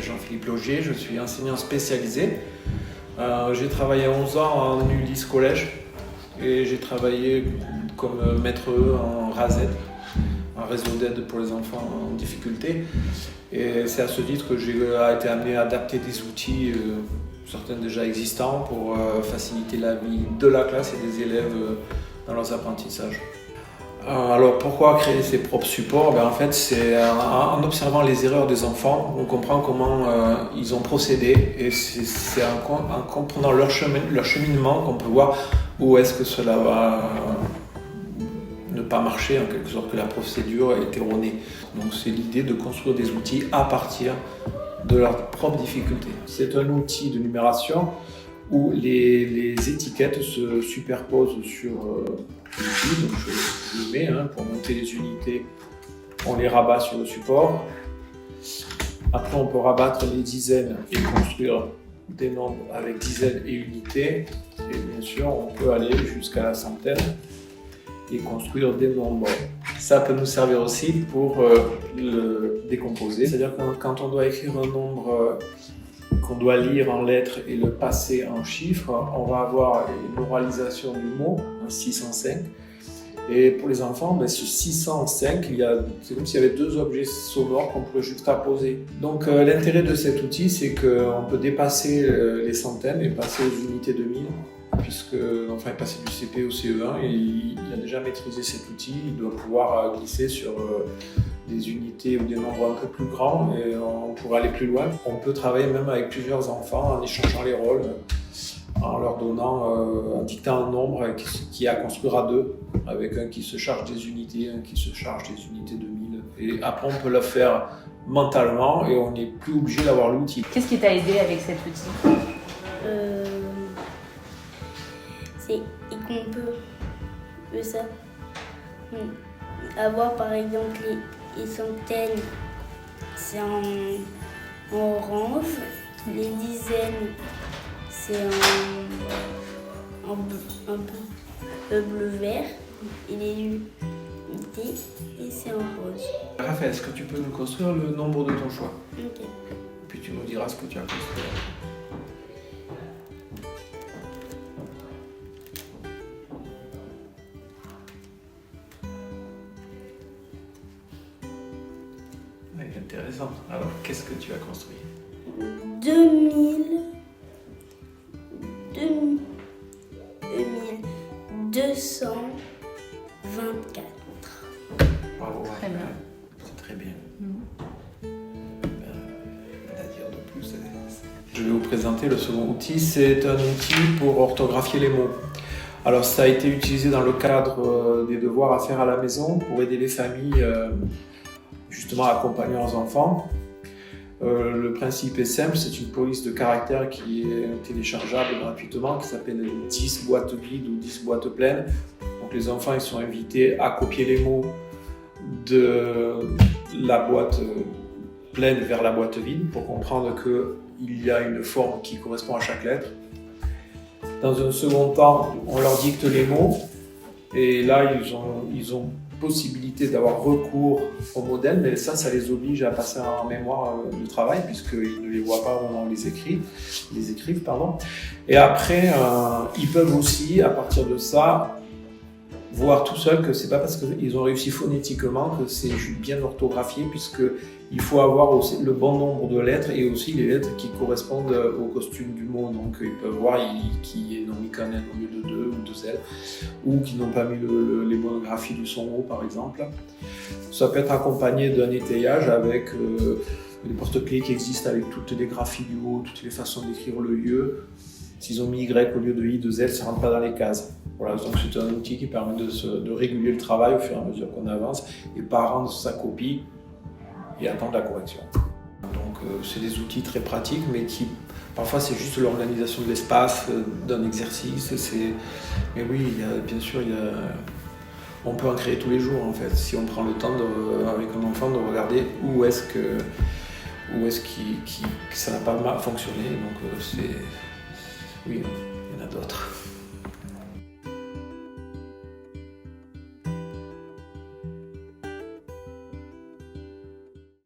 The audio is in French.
Jean-Philippe Logier, je suis enseignant spécialisé. J'ai travaillé 11 ans en Ulysse Collège et j'ai travaillé comme maître en RASED, un réseau d'aide pour les enfants en difficulté. Et c'est à ce titre que j'ai été amené à adapter des outils, certains déjà existants, pour faciliter la vie de la classe et des élèves dans leurs apprentissages. Alors pourquoi créer ses propres supports? En fait, c'est en observant les erreurs des enfants, on comprend comment ils ont procédé, et c'est en comprenant leur cheminement qu'on peut voir où est-ce que cela va ne pas marcher, en quelque sorte, que la procédure est erronée. Donc c'est l'idée de construire des outils à partir de leurs propres difficultés. C'est un outil de numération où les étiquettes se superposent sur l'outil. Donc je le mets pour monter les unités, on les rabat sur le support. Après on peut rabattre les dizaines et construire des nombres avec dizaines et unités. Et bien sûr on peut aller jusqu'à la centaine et construire des nombres. Ça peut nous servir aussi pour le décomposer. C'est-à-dire que quand on doit écrire un nombre qu'on doit lire en lettres et le passer en chiffres, on va avoir une oralisation du mot, un 605. Et pour les enfants, ce 605, c'est comme s'il y avait deux objets sonores qu'on pourrait juxtaposer. Donc l'intérêt de cet outil, c'est qu'on peut dépasser les centaines et passer aux unités de 1000, puisque l'enfant est passé du CP au CE1 et il a déjà maîtrisé cet outil, il doit pouvoir glisser sur des unités ou des nombres un peu plus grands et on pourra aller plus loin. On peut travailler même avec plusieurs enfants en échangeant les rôles, en leur donnant, en dictant un nombre qui à construire à deux, avec un qui se charge des unités, un qui se charge des unités de 1000. Et après on peut le faire mentalement et on n'est plus obligé d'avoir l'outil. Qu'est-ce qui t'a aidé avec cet outil? C'est qu'on peut ça avoir par exemple les centaines, c'est en orange, les dizaines c'est en bleu-vert et les unités et c'est en rose. Raphaël, est-ce que tu peux nous construire le nombre de ton choix? Ok. Puis tu nous diras ce que tu as construit. Intéressant. Alors, qu'est-ce que tu as construit? 2224. Bravo. Très bien. C'est très bien. Rien à dire de plus. Je vais vous présenter le second outil. C'est un outil pour orthographier les mots. Alors, ça a été utilisé dans le cadre des devoirs à faire à la maison pour aider les familles justement à accompagner leurs enfants. Le principe est simple, c'est une police de caractères qui est téléchargeable gratuitement, qui s'appelle 10 boîtes vides ou 10 boîtes pleines. Donc les enfants ils sont invités à copier les mots de la boîte pleine vers la boîte vide pour comprendre qu'il y a une forme qui correspond à chaque lettre. Dans un second temps, on leur dicte les mots et là ils ont possibilité d'avoir recours au modèle, mais ça les oblige à passer en mémoire de travail puisqu'ils ne les voient pas au moment où ils les écrivent. Et après, ils peuvent aussi, à partir de ça, voir tout seul que c'est pas parce qu'ils ont réussi phonétiquement que c'est bien orthographié, puisqu'il faut avoir aussi le bon nombre de lettres et aussi les lettres qui correspondent au costume du mot. Donc ils peuvent voir qui n'ont mis qu'un N au lieu de 2 ou 2 L, ou qui n'ont pas mis les bonnes graphies du son O par exemple. Ça peut être accompagné d'un étayage avec les porte-clés qui existent avec toutes les graphies du haut, toutes les façons d'écrire le lieu. S'ils ont mis Y au lieu de I, de Z, ça ne rentre pas dans les cases. Voilà, donc c'est un outil qui permet de réguler le travail au fur et à mesure qu'on avance et pas rendre sa copie et attendre la correction. Donc c'est des outils très pratiques, mais qui parfois c'est juste l'organisation de l'espace, d'un exercice. Mais oui, bien sûr, on peut en créer tous les jours en fait, si on prend le temps avec un enfant de regarder où est-ce que ça n'a pas fonctionné. Donc oui, il y en a d'autres.